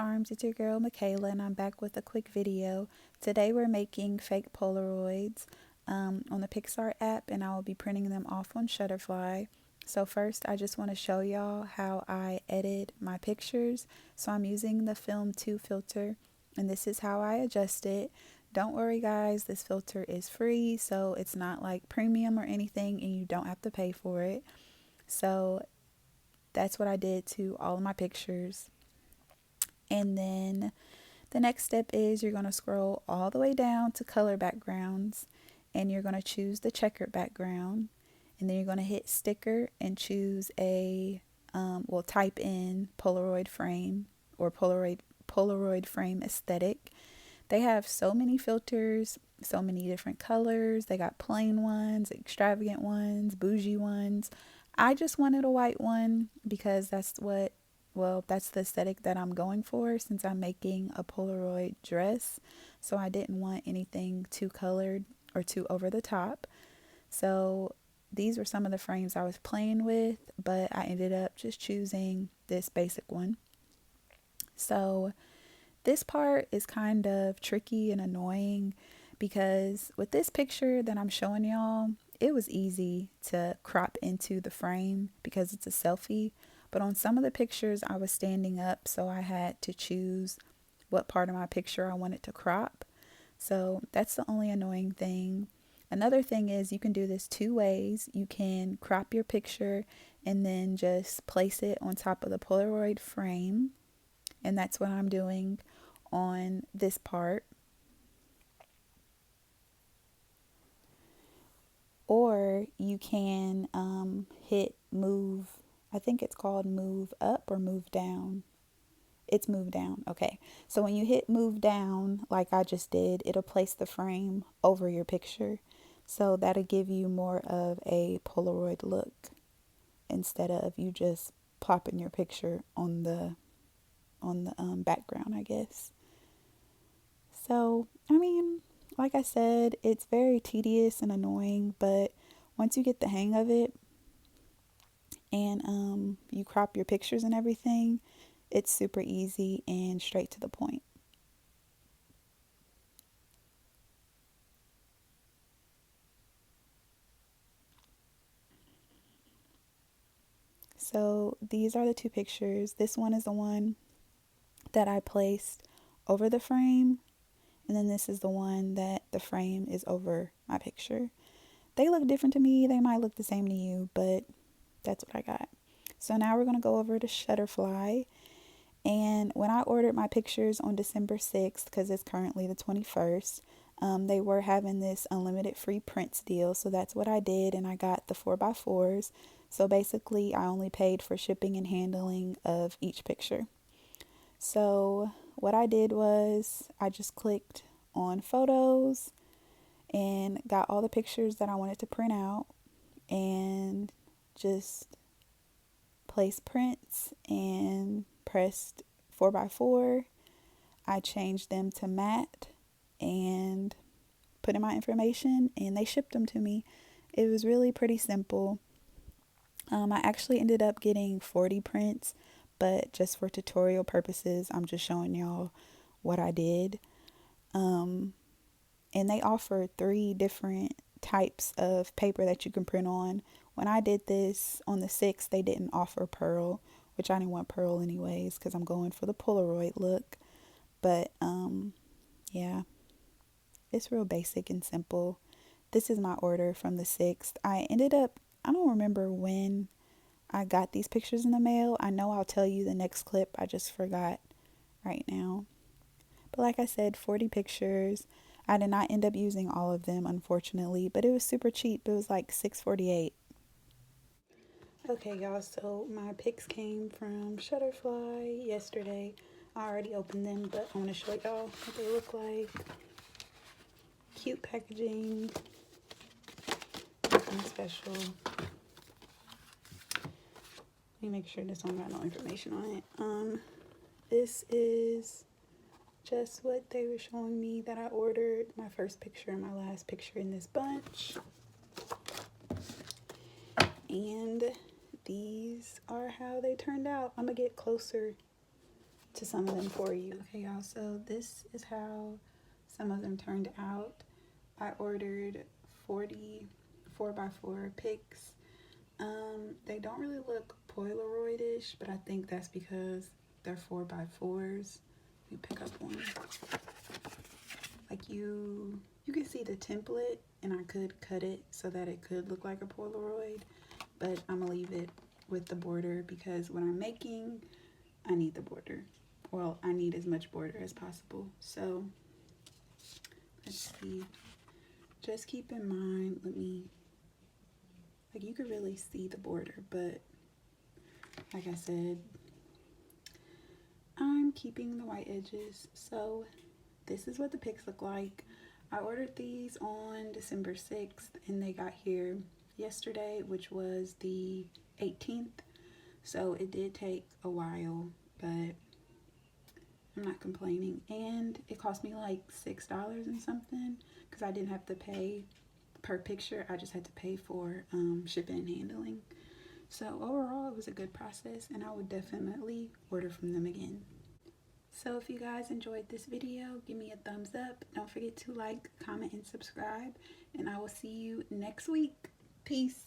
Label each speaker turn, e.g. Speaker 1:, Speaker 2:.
Speaker 1: charms, it's your girl Michaela, and I'm back with a quick video. Today we're making fake Polaroids on the Picsart app, and I will be printing them off on Shutterfly. So first I just want to show y'all how I edit my pictures. So I'm using the Film 2 filter, and this is how I adjust it. Don't worry guys, this filter is free, so it's not like premium or anything, and you don't have to pay for it. So that's what I did to all of my pictures. And then the next step is you're going to scroll all the way down to color backgrounds, and you're going to choose the checkered background, and then you're going to hit sticker and choose a type in Polaroid frame or Polaroid frame aesthetic. They have so many filters, so many different colors. They got plain ones, extravagant ones, bougie ones. I just wanted a white one because that's the aesthetic that I'm going for since I'm making a Polaroid dress. So I didn't want anything too colored or too over the top. So these were some of the frames I was playing with, but I ended up just choosing this basic one. So this part is kind of tricky and annoying because with this picture that I'm showing y'all, it was easy to crop into the frame because it's a selfie. But on some of the pictures, I was standing up, so I had to choose what part of my picture I wanted to crop. So that's the only annoying thing. Another thing is you can do this two ways. You can crop your picture and then just place it on top of the Polaroid frame. And that's what I'm doing on this part. Or you can hit move. I think it's called move up or move down. It's move down. Okay. So when you hit move down, like I just did, it'll place the frame over your picture. So that'll give you more of a Polaroid look instead of you just plopping your picture on the background, I guess. So, I mean, like I said, it's very tedious and annoying, but once you get the hang of it and you crop your pictures and everything, it's super easy and straight to the point. So these are the two pictures. This one is the one that I placed over the frame, and then this is the one that the frame is over my picture. They look different to me. They might look the same to you, but that's what I got. So now we're going to go over to Shutterfly. And when I ordered my pictures on December 6th, because it's currently the 21st, they were having this unlimited free prints deal. So that's what I did. And I got the 4x4s. So basically, I only paid for shipping and handling of each picture. So what I did was I just clicked on photos and got all the pictures that I wanted to print out and just placed prints and pressed 4x4. I changed them to matte and put in my information, and they shipped them to me. It was really pretty simple. I actually ended up getting 40 prints, but just for tutorial purposes, I'm just showing y'all what I did. And they offer 3 different types of paper that you can print on. When I did this on the 6th, they didn't offer pearl, which I didn't want pearl anyways because I'm going for the Polaroid look. But yeah, it's real basic and simple. This is my order from the 6th. I don't remember when I got these pictures in the mail. I know I'll tell you the next clip. I just forgot right now. But like I said, 40 pictures. I did not end up using all of them, unfortunately, but it was super cheap. It was like $6.48. Okay, y'all, so my pics came from Shutterfly yesterday. I already opened them, but I want to show y'all what they look like. Cute packaging. Nothing special. Let me make sure this one got no information on it. This is just what they were showing me that I ordered. My first picture and my last picture in this bunch. And these are how they turned out. I'm gonna get closer to some of them for you. Okay, y'all, so this is how some of them turned out. I ordered 40 4x4 pics. They don't really look Polaroid-ish, but I think that's because they're 4x4s. Let me pick up one. Like you can see the template, and I could cut it so that it could look like a Polaroid, but I'm gonna leave it with the border because when I'm making, I need the border. Well, I need as much border as possible. So let's see. Just keep in mind, like you could really see the border, but like I said, I'm keeping the white edges. So this is what the pics look like. I ordered these on December 6th and they got here yesterday, which was the 18th. So it did take a while, but I'm not complaining. And it cost me like $6 and something because I didn't have to pay per picture. I just had to pay for shipping and handling. So overall, it was a good process and I would definitely order from them again. So if you guys enjoyed this video, give me a thumbs up. Don't forget to like, comment, and subscribe. And I will see you next week. Peace.